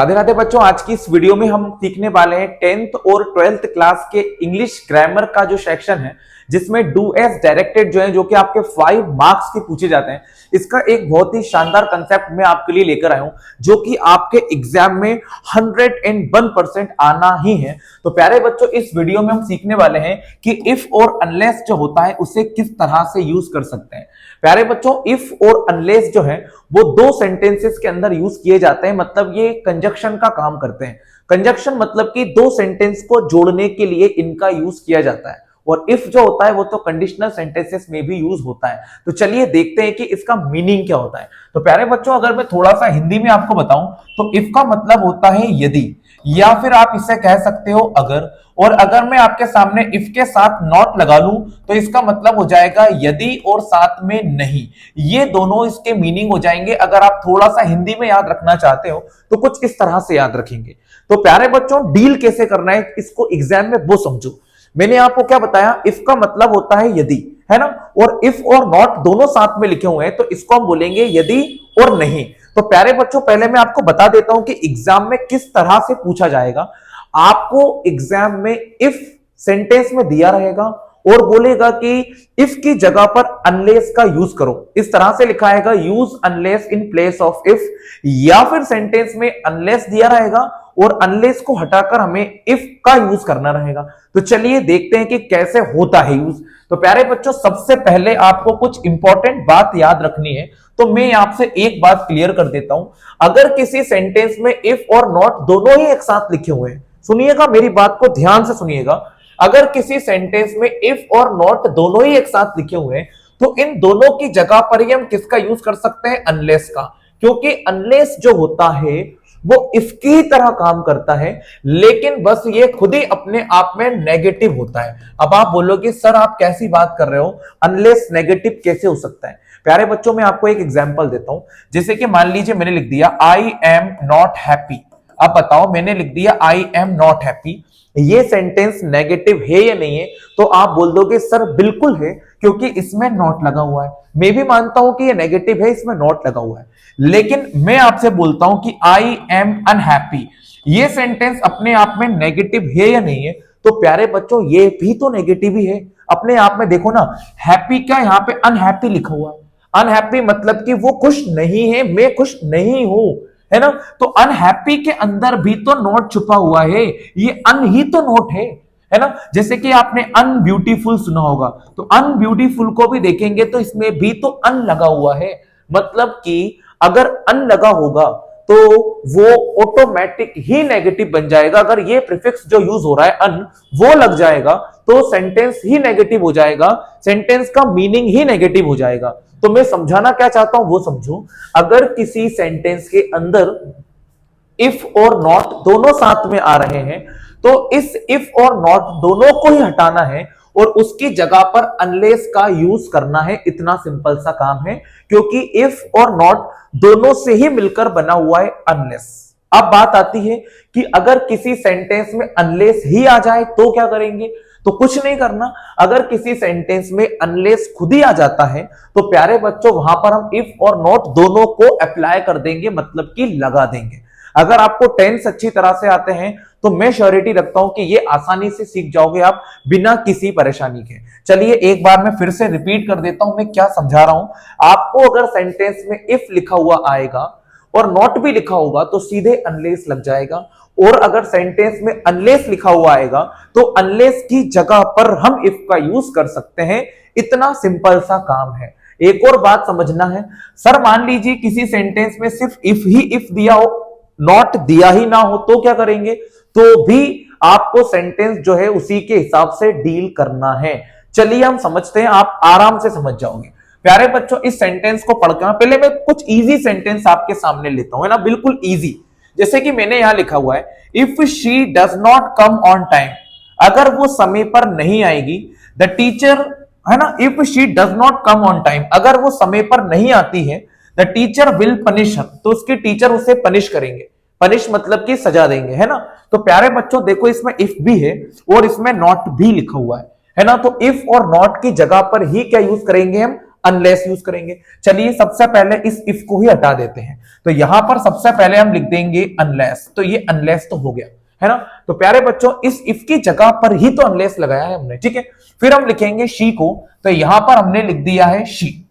राधे राधे बच्चों, आज की इस वीडियो में हम सीखने वाले हैं 10th और 12th क्लास के इंग्लिश ग्रामर का जो सेक्शन है, जिसमें डू एज डायरेक्टेड जो है, जो कि आपके 5 मार्क्स के पूछे जाते हैं। इसका एक बहुत ही शानदार कंसेप्ट मैं आपके लिए लेकर आया हूं, जो कि आपके एग्जाम में 101% आना ही है। तो प्यारे बच्चों, इस वीडियो में हम सीखने वाले हैं कि इफ और अनलेस जो होता है उसे किस तरह से यूज कर सकते हैं। प्यारे बच्चों, इफ और अनलेस जो है वो दो सेंटेंसेस के अंदर यूज किए जाते हैं, मतलब ये कंजक्शन का काम करते हैं। कंजक्शन मतलब कि दो सेंटेंस को जोड़ने के लिए इनका यूज किया जाता है। और इफ जो होता है वो तो कंडीशनल सेंटेंसेस में भी यूज होता है। तो चलिए देखते हैं कि इसका मीनिंग क्या होता है। तो प्यारे बच्चों, अगर मैं थोड़ा सा हिंदी में आपको बताऊं तो इफ का मतलब होता है यदि, या फिर आप इसे कह सकते हो अगर। और अगर मैं आपके सामने इफ के साथ नॉट लगा लूं तो इसका मतलब हो जाएगा यदि और साथ में नहीं। ये दोनों इसके मीनिंग हो जाएंगे। अगर आप थोड़ा सा हिंदी में याद रखना चाहते हो तो कुछ इस तरह से याद रखेंगे। तो प्यारे बच्चों, डील कैसे करना है इसको एग्जाम में वो समझो। मैंने आपको क्या बताया, इफ का मतलब होता है यदि, है ना। और इफ और नॉट दोनों साथ में लिखे हुए हैं तो इसको हम बोलेंगे यदि और नहीं। तो प्यारे बच्चों, पहले मैं आपको बता देता हूं कि एग्जाम में किस तरह से पूछा जाएगा। आपको एग्जाम में इफ सेंटेंस में दिया रहेगा और बोलेगा कि इफ की जगह पर अनलेस का यूज करो। इस तरह से लिखा आएगा, use unless in place of if. या फिर सेंटेंस में अनलेस दिया रहेगा और अनलेस को हटाकर हमें इफ का यूज करना रहेगा। तो चलिए देखते हैं कि कैसे होता है यूज। तो प्यारे बच्चों, सबसे पहले आपको कुछ इंपॉर्टेंट बात याद रखनी है। तो मैं आपसे एक बात क्लियर कर देता हूं। अगर किसी सेंटेंस में इफ और नॉट दोनों ही एक साथ लिखे हुए हैं, सुनिएगा, मेरी बात को ध्यान से सुनिएगा। अगर किसी सेंटेंस में इफ और नॉट दोनों ही एक साथ लिखे हुए हैं तो इन दोनों की जगह पर ही हम किसका यूज कर सकते हैं? अनलेस का। क्योंकि अनलेस जो होता है वो इफ की तरह काम करता है, लेकिन बस ये खुद ही अपने आप में नेगेटिव होता है। अब आप बोलोगे सर आप कैसी बात कर रहे हो, अनलेस नेगेटिव कैसे हो सकता है? प्यारे बच्चों, मैं आपको एक एग्जांपल देता हूं। जैसे कि मान लीजिए मैंने लिख दिया आई एम नॉट हैप्पी। अब बताओ, मैंने लिख दिया आई एम नॉट हैप्पी, ये सेंटेंस नेगेटिव है या नहीं है? तो आप बोल दोगे सर बिल्कुल है, क्योंकि इसमें नॉट लगा हुआ है। मैं भी मानता हूं कि ये नेगेटिव है, इसमें नॉट लगा हुआ है। लेकिन मैं आपसे बोलता हूं कि आई एम अनहैप्पी, ये सेंटेंस अपने आप में नेगेटिव है या नहीं है? तो प्यारे बच्चों, ये भी तो नेगेटिव ही है अपने आप में। देखो ना, हैप्पी का यहाँ पे अनहैप्पी लिखा हुआ है। अनहैप्पी मतलब कि वो खुश नहीं है, मैं खुश नहीं हूं, है ना। तो अनहैप्पी के अंदर भी तो नोट छुपा हुआ है, ये अन ही तो नोट है ना। जैसे कि आपने अनब्यूटीफुल सुना होगा, तो अनब्यूटीफुल को भी देखेंगे तो इसमें भी तो अन लगा हुआ है। मतलब कि अगर अन लगा होगा तो वो ऑटोमेटिक ही नेगेटिव बन जाएगा। अगर ये प्रीफिक्स जो यूज हो रहा है अन, वो लग जाएगा तो सेंटेंस ही नेगेटिव हो जाएगा, सेंटेंस का मीनिंग ही नेगेटिव हो जाएगा। तो मैं समझाना क्या चाहता हूं वो समझो। अगर किसी सेंटेंस के अंदर इफ और नॉट दोनों साथ में आ रहे हैं तो इस इफ और नॉट दोनों को ही हटाना है और उसकी जगह पर अनलेस का यूज करना है। इतना सिंपल सा काम है, क्योंकि इफ और नॉट दोनों से ही मिलकर बना हुआ है अनलेस। अब बात आती है कि अगर किसी सेंटेंस में अनलेस ही आ जाए तो क्या करेंगे? तो कुछ नहीं करना। अगर किसी सेंटेंस में अनलेस खुद ही आ जाता है तो प्यारे बच्चों, वहां पर हम इफ और नॉट दोनों को अप्लाई कर देंगे, मतलब कि लगा देंगे। अगर आपको टेंस अच्छी तरह से आते हैं तो मैं श्योरिटी रखता हूं कि ये आसानी से सीख जाओगे आप, बिना किसी परेशानी के। चलिए एक बार मैं फिर से रिपीट कर देता हूं मैं क्या समझा रहा हूं। आपको अगर सेंटेंस में इफ लिखा हुआ आएगा और नॉट भी लिखा होगा तो सीधे अनलेस लग जाएगा। और अगर सेंटेंस में अनलेस लिखा हुआ आएगा तो अनलेस की जगह पर हम इफ का यूज कर सकते हैं। इतना सिंपल सा काम है। एक और बात समझना है, सर मान लीजिए किसी सेंटेंस में सिर्फ इफ ही इफ दिया हो, नॉट दिया ही ना हो, तो क्या करेंगे? तो भी आपको सेंटेंस जो है उसी के हिसाब से डील करना है। चलिए हम समझते हैं, आप आराम से समझ जाओगे। प्यारे बच्चों, इस सेंटेंस को पढ़कर पहले मैं कुछ इजी सेंटेंस आपके सामने लेता हूं, है ना, बिल्कुल इजी। जैसे कि मैंने यहां लिखा हुआ है, if she does not come on time, अगर वो समय पर नहीं आएगी, द टीचर, है ना, if she does not come on time, अगर वो समय पर नहीं आती है, द टीचर विल पनिश हर, तो उसके टीचर उसे पनिश करेंगे। पनिश मतलब कि सजा देंगे, है ना। तो प्यारे बच्चों देखो, इसमें इफ भी है और इसमें नॉट भी लिखा हुआ है ना। तो इफ और नॉट की जगह पर ही क्या यूज करेंगे हम? अनलेस यूज करेंगे। चलिए सबसे पहले इस इफ को ही हटा देते हैं, तो यहां पर सबसे पहले हम लिख देंगे अनलेस, तो ये अनलेस तो हो गया है ना। तो प्यारे बच्चों इस इफ की जगह पर ही तो अनलेस लगाया है हमने, ठीक है। फिर हम लिखेंगे शी को, तो यहां पर हमने लिख दिया है शी,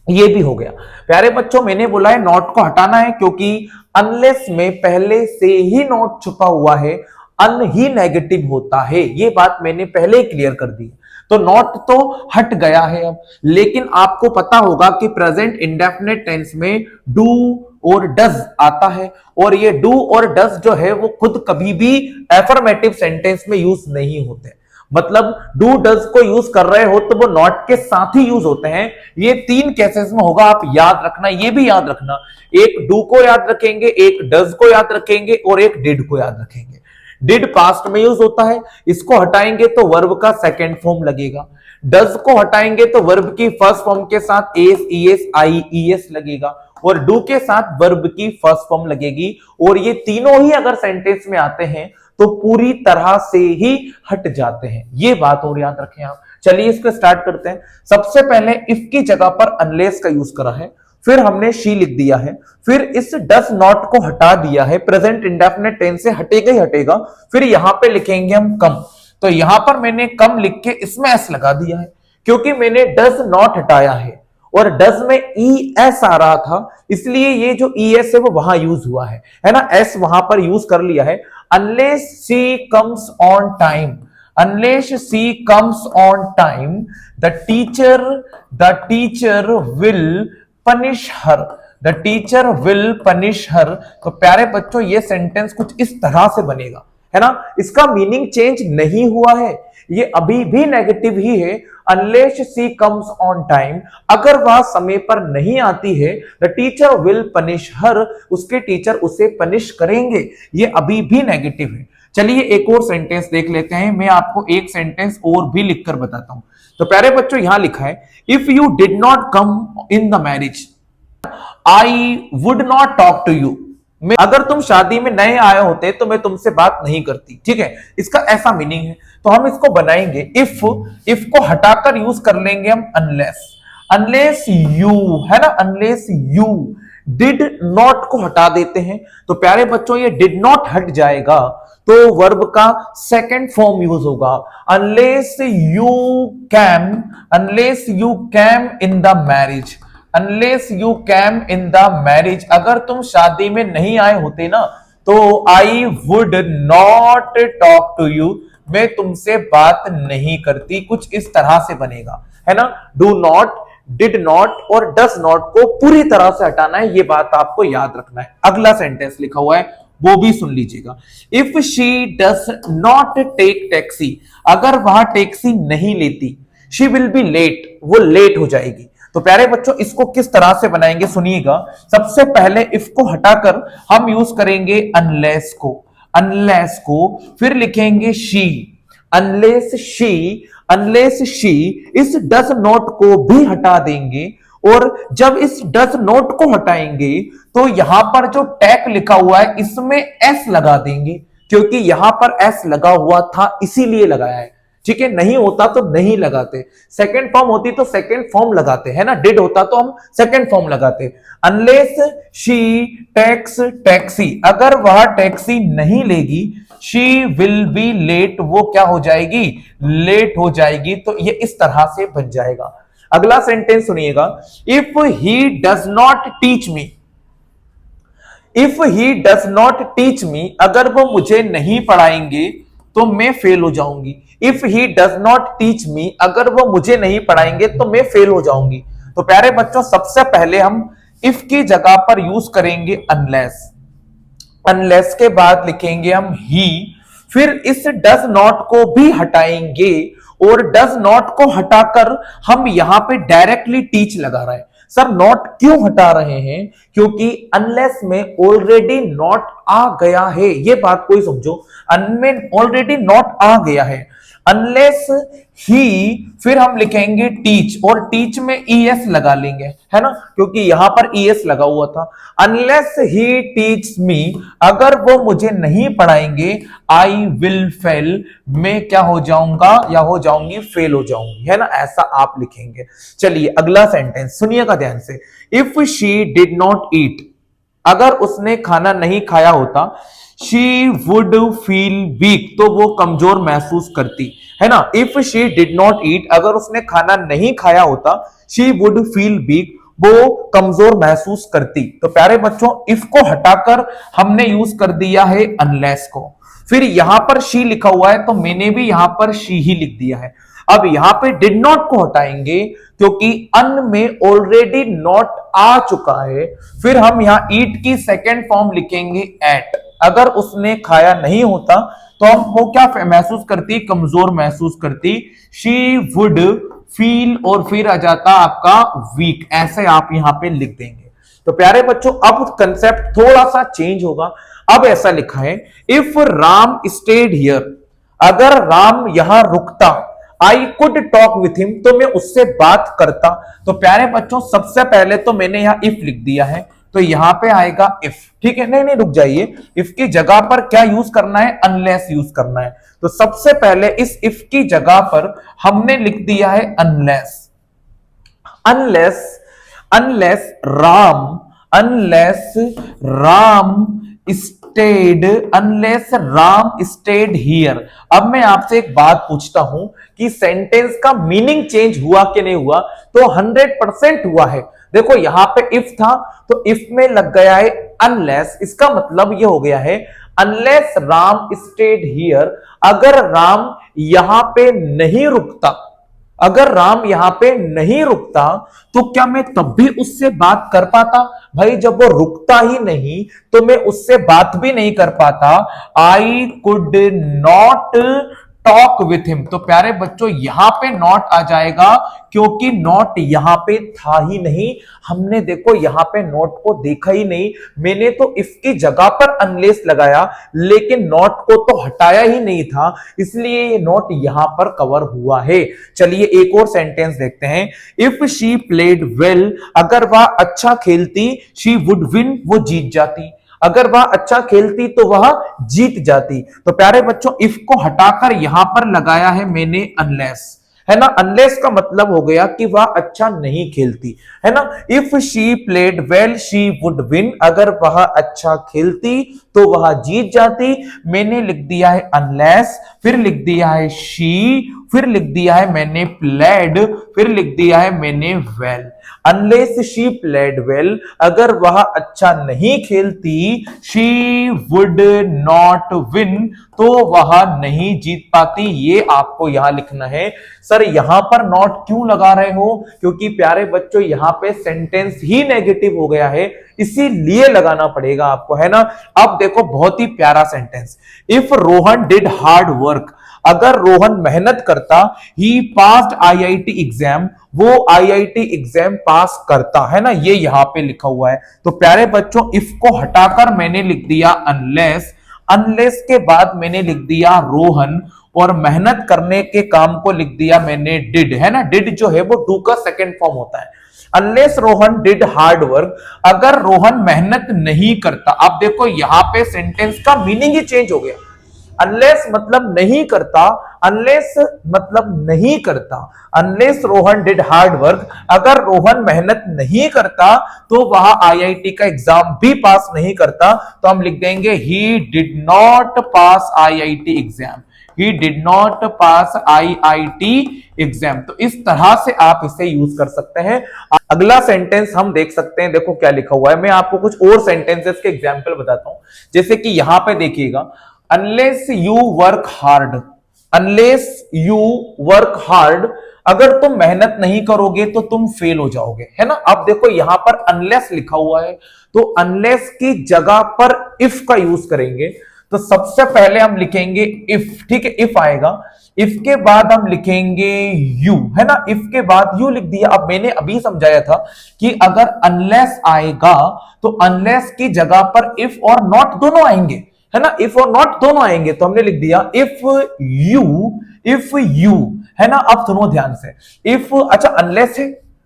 ये भी हो गया। प्यारे बच्चों मैंने बोला है नॉट को हटाना है, क्योंकि अनलेस में पहले से ही नॉट छुपा हुआ है, अन ही नेगेटिव होता है, ये बात मैंने पहले ही क्लियर कर दी। तो नॉट तो हट गया है अब, लेकिन आपको पता होगा कि प्रेजेंट इंडेफिनिट टेंस में डू और डज आता है, और ये डू और डज जो है वो खुद कभी भी एफर्मेटिव सेंटेंस में यूज नहीं होते। मतलब डू डज को यूज कर रहे हो तो वो नॉट के साथ ही यूज होते हैं। ये 3 केसेस में होगा, आप याद रखना, ये भी याद रखना, एक डू को याद रखेंगे, एक डज को याद रखेंगे और एक डिड को याद रखेंगे। डिड पास्ट में यूज होता है, इसको हटाएंगे तो वर्ब का सेकंड फॉर्म लगेगा। डज को हटाएंगे तो वर्ब की फर्स्ट फॉर्म के साथ एस ईएस आई ईएस लगेगा, और डू के साथ वर्ब की फर्स्ट फॉर्म लगेगी, और ये तीनों ही अगर सेंटेंस में आते हैं तो पूरी तरह से ही हट जाते हैं, ये बात और याद रखें आप। चलिए इसको स्टार्ट करते हैं। सबसे पहले इफ की जगह पर अनलेस का यूज करा है, फिर हमने शी लिख दिया है, फिर इस डज नॉट को हटा दिया है, प्रेजेंट इंडेफिनिट टेंस से हटेगा ही हटेगा। फिर यहां पे लिखेंगे हम कम, तो यहां पर मैंने कम लिख के इसमें एस लगा दिया है, क्योंकि मैंने डज नॉट हटाया है और डज में ई एस आ रहा था, इसलिए ये जो ई एस है वो वहां यूज हुआ है ना, एस वहां पर यूज कर लिया है। Unless she comes on time, unless she comes on time, the teacher will punish her, the teacher will punish her। तो प्यारे बच्चों ये सेंटेंस कुछ इस तरह से बनेगा, है ना। इसका मीनिंग चेंज नहीं हुआ है, ये अभी भी नेगेटिव ही है। unless she comes on time, अगर वह समय पर नहीं आती है, the teacher will punish her, उसके टीचर उसे पनिश करेंगे, ये अभी भी नेगेटिव है। चलिए एक और सेंटेंस देख लेते हैं, मैं आपको एक सेंटेंस और भी लिखकर बताता हूं। तो प्यारे बच्चों यहां लिखा है, if you did not come in the marriage I would not talk to you. अगर तुम शादी में नए आए होते तो मैं तुमसे बात नहीं करती, ठीक है, इसका ऐसा मीनिंग है। तो हम इसको बनाएंगे इफ को हटाकर यूज कर लेंगे हम अनलेस यू, है ना, अनलेस यू डिड नॉट को हटा देते हैं। तो प्यारे बच्चों ये डिड नॉट हट जाएगा तो वर्ब का सेकंड फॉर्म यूज होगा, unless you came in the marriage, unless you came in the marriage, अगर तुम शादी में नहीं आए होते ना तो I would not talk to you, मैं तुमसे बात नहीं करती, कुछ इस तरह से बनेगा, है ना। डू नॉट, डिड नॉट और डज नॉट को पूरी तरह से हटाना है, ये बात आपको याद रखना है। अगला सेंटेंस लिखा हुआ है वो भी सुन लीजिएगा, if she does not take taxi, अगर वह टैक्सी नहीं लेती, शी विल बी लेट, वो लेट हो जाएगी। तो प्यारे बच्चों इसको किस तरह से बनाएंगे सुनिएगा। सबसे पहले इफ को हटाकर हम यूज करेंगे अनलेस को, फिर लिखेंगे शी, अनलेस शी, इस डज नॉट को भी हटा देंगे, और जब इस डज नॉट को हटाएंगे तो यहां पर जो टैग लिखा हुआ है इसमें एस लगा देंगे, क्योंकि यहां पर एस लगा हुआ था इसीलिए लगाया है, ठीक है। नहीं होता तो नहीं लगाते, सेकंड फॉर्म होती तो सेकंड फॉर्म लगाते, है ना, डिड होता तो हम सेकंड फॉर्म लगाते। अनलेस शी टेक्स टैक्सी, अगर वह टैक्सी नहीं लेगी, शी विल बी लेट, वो क्या हो जाएगी, लेट हो जाएगी। तो ये इस तरह से बन जाएगा। अगला सेंटेंस सुनिएगा, if he does not teach me, if he does not teach me, अगर वो मुझे नहीं पढ़ाएंगे तो मैं फेल हो जाऊंगी। If he does not teach me, अगर वो मुझे नहीं पढ़ाएंगे तो मैं फेल हो जाऊंगी। तो प्यारे बच्चों सबसे पहले हम इफ की जगह पर यूज करेंगे अनलेस के बाद लिखेंगे हम ही, फिर इस डज नॉट को भी हटाएंगे, और डज नॉट को हटाकर हम यहां पे डायरेक्टली टीच लगा रहे हैं। सर नॉट क्यों हटा रहे हैं, क्योंकि अनलेस में ऑलरेडी नॉट आ गया है, ये बात कोई समझो, अन में ऑलरेडी नॉट आ गया है। अनलेस ही, फिर हम लिखेंगे टीच, और टीच में ईएस लगा लेंगे, है ना, क्योंकि यहां पर ईएस लगा हुआ था। अनलेस ही टीच मी, अगर वो मुझे नहीं पढ़ाएंगे, आई विल फेल, मैं क्या हो जाऊंगा या हो जाऊंगी, फेल हो जाऊंगी, है ना, ऐसा आप लिखेंगे। चलिए अगला सेंटेंस सुनिएगा ध्यान से। If she did not eat, अगर उसने खाना नहीं खाया होता, शी वुड फील वीक, तो वो कमजोर महसूस करती, है ना। If she did not eat, अगर उसने खाना नहीं खाया होता, शी वुड फील वीक, वो कमजोर महसूस करती। तो प्यारे बच्चों, इफ को हटाकर हमने यूज कर दिया है अनलेस को। फिर यहां पर शी लिखा हुआ है, तो मैंने भी यहां पर शी ही लिख दिया है। अब यहां पे डिड नॉट को हटाएंगे, क्योंकि अन में ऑलरेडी नॉट आ चुका है। फिर हम यहां ईट की सेकेंड फॉर्म लिखेंगे एट, अगर उसने खाया नहीं होता तो हम वो क्या महसूस करती, कमजोर महसूस करती। शी वुड फील, और फिर आ जाता आपका वीक, ऐसे आप यहां पे लिख देंगे। तो प्यारे बच्चों, अब कंसेप्ट थोड़ा सा चेंज होगा। अब ऐसा लिखा है, इफ राम स्टेड हियर, अगर राम यहां रुकता, I could talk with him, तो मैं उससे बात करता। तो प्यारे बच्चों, सबसे पहले तो मैंने यहां इफ लिख दिया है, तो यहां पे आएगा इफ, ठीक है। नहीं नहीं रुक जाइए, इफ की जगह पर क्या यूज करना है, अनलेस यूज करना है। तो सबसे पहले इस इफ की जगह पर हमने लिख दिया है unless. Unless, unless Ram, unless Ram stayed, unless Ram stayed here. अब मैं आपसे एक बात पूछता हूं कि सेंटेंस का मीनिंग चेंज हुआ कि नहीं हुआ, तो 100% हुआ है। देखो यहां पे इफ था, तो इफ में लग गया है अनलेस, इसका मतलब यह हो गया है अनलेस राम स्टेड हियर, अगर राम यहां पे नहीं रुकता, अगर राम यहां पे नहीं रुकता, तो क्या मैं तब भी उससे बात कर पाता? भाई जब वो रुकता ही नहीं तो मैं उससे बात भी नहीं कर पाता। I could not talk with him, तो प्यारे बच्चों यहां पे नॉट आ जाएगा, क्योंकि नॉट यहां पे था ही नहीं। हमने देखो यहां पे नॉट को देखा ही नहीं, मैंने तो इफ की जगह पर अनलेस लगाया, लेकिन नॉट को तो हटाया ही नहीं था, इसलिए ये नॉट यहां पर कवर हुआ है। चलिए एक और सेंटेंस देखते हैं। इफ शी प्लेड वेल, अगर वह अच्छा खेलती, शी वुड विन, वो जीत जाती। अगर वह अच्छा खेलती तो वह जीत जाती। तो प्यारे बच्चों, इफ को हटाकर यहां पर लगाया है मैंने अनलेस, है ना। अनलेस का मतलब हो गया कि वह अच्छा नहीं खेलती, है ना। If she played well she would win, अगर वह अच्छा खेलती तो वह जीत जाती। मैंने लिख दिया है अनलेस, फिर लिख दिया है शी, फिर लिख दिया है मैंने प्लेड, फिर लिख दिया है मैंने well. Unless she played well, अगर वह अच्छा नहीं खेलती, शी वुड नॉट विन, तो वह नहीं जीत पाती। ये आपको यहां लिखना है। सर यहां पर नॉट क्यों लगा रहे हो? क्योंकि प्यारे बच्चों यहां पे सेंटेंस ही नेगेटिव हो गया है, इसीलिए लगाना पड़ेगा आपको, है ना। अब देखो बहुत ही प्यारा sentence, if Rohan did hard work, अगर रोहन मेहनत करता, ही पास्ड आईआईटी एग्जाम, वो आईआईटी एग्जाम पास करता, है ना। ये यहां पे लिखा हुआ है। तो प्यारे बच्चों, इफ को हटाकर मैंने लिख दिया अनलेस, अनलेस के बाद मैंने लिख दिया रोहन, और मेहनत करने के काम को लिख दिया मैंने डिड, है ना। डिड जो है वो डू का सेकंड फॉर्म होता है। Unless Rohan did hard work, अगर रोहन मेहनत नहीं करता। अब देखो यहां पे सेंटेंस का मीनिंग ही चेंज हो गया। अनलेस मतलब नहीं करता, अनलेस मतलब नहीं करता। Unless Rohan did hard work, अगर रोहन मेहनत नहीं करता तो वह आईआईटी का एग्जाम भी पास नहीं करता। तो हम लिख देंगे he did not pass IIT exam, he did not pass IIT exam. तो इस तरह से आप इसे यूज कर सकते हैं। अगला सेंटेंस हम देख सकते हैं, देखो क्या लिखा हुआ है। मैं आपको कुछ और सेंटेंसेस के एग्जाम्पल बताता हूं। जैसे कि यहां पे देखिएगा, unless you work hard, unless you work hard, अगर तुम मेहनत नहीं करोगे तो तुम फेल हो जाओगे, है ना। अब देखो यहां पर अनलेस लिखा हुआ है, तो अनलेस की जगह पर इफ का यूज करेंगे। तो सबसे पहले हम लिखेंगे इफ, ठीक है, इफ आएगा। इफ के बाद हम लिखेंगे यू, है ना। इफ के बाद यू लिख दिया। अब मैंने अभी समझाया था कि अगर अनलेस आएगा तो अनलेस की जगह पर इफ और नॉट दोनों आएंगे, है ना। इफ और नॉट दोनों आएंगे तो हमने लिख दिया इफ यू, है ना। अब सुनो ध्यान से, इफ अच्छा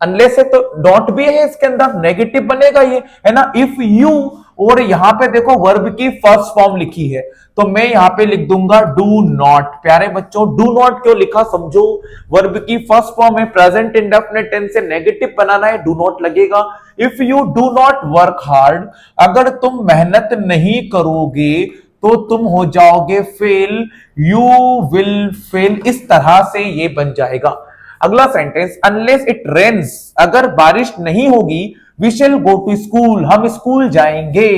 अनलेस है तो नॉट भी है इसके अंदर, नेगेटिव बनेगा ये, है ना। इफ यू, और यहां पे देखो वर्ब की फर्स्ट फॉर्म लिखी है तो मैं यहां पे लिख दूंगा डू नॉट। प्यारे बच्चों डू नॉट क्यों लिखा समझो, वर्ब की फर्स्ट फॉर्म है, प्रेजेंट इंडेफिनिट टेंस से नेगेटिव बनाना है, डू नॉट लगेगा। If you do not work hard, अगर तुम मेहनत नहीं करोगे तो तुम हो जाओगे फेल, यू विल फेल, इस तरह से ये बन जाएगा। अगला सेंटेंस, अनलेस इट रेन्स, अगर बारिश नहीं होगी we shall go to school, हम स्कूल जाएंगे।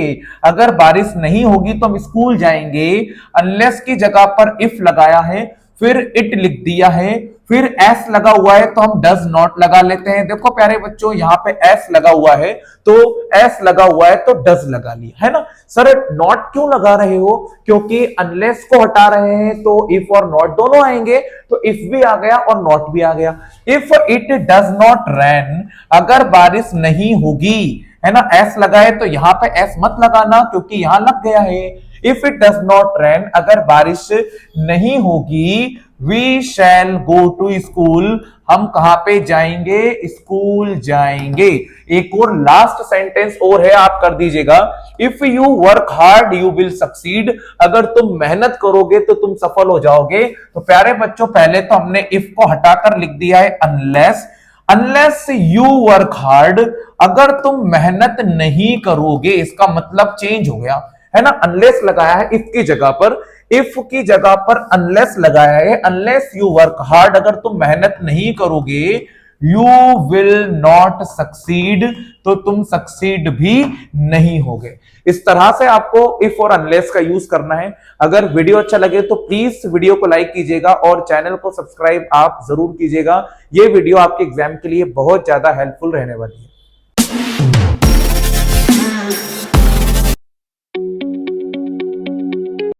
अगर बारिश नहीं होगी तो हम स्कूल जाएंगे। अनलेस की जगह पर इफ लगाया है, फिर इट लिख दिया है, फिर एस लगा हुआ है तो हम डज नॉट लगा लेते हैं। देखो प्यारे बच्चों यहां पे एस लगा हुआ है तो एस लगा हुआ है तो डज लगा लिया, है ना। सर नॉट क्यों लगा रहे हो, क्योंकि अनलेस को हटा रहे हैं तो इफ और नॉट दोनों आएंगे, तो इफ भी आ गया और नॉट भी आ गया। If it does not rain, अगर बारिश नहीं होगी, है ना, एस लगाए तो यहां पे एस मत लगाना क्योंकि यहां लग गया है। If it does not rain, अगर बारिश नहीं होगी, we shall go to school, हम कहां पे जाएंगे, स्कूल जाएंगे। एक और लास्ट सेंटेंस और है, आप कर दीजिएगा, if you work hard you will succeed, अगर तुम मेहनत करोगे तो तुम सफल हो जाओगे। तो प्यारे बच्चों पहले तो हमने इफ को हटाकर लिख दिया है अनलेस यू वर्क हार्ड, अगर तुम मेहनत नहीं करोगे, इसका मतलब चेंज हो गया, है ना। अनलेस लगाया है इफ की जगह पर, इफ की जगह पर अनलेस लगाया है। अनलेस यू वर्क हार्ड, अगर तुम मेहनत नहीं करोगे, यू विल नॉट सक्सीड, तो तुम सक्सीड भी नहीं होगे। इस तरह से आपको इफ और अनलेस का यूज करना है। अगर वीडियो अच्छा लगे तो प्लीज वीडियो को लाइक कीजिएगा और चैनल को सब्सक्राइब आप जरूर कीजिएगा। ये वीडियो आपके एग्जाम के लिए बहुत ज्यादा हेल्पफुल रहने वाली है।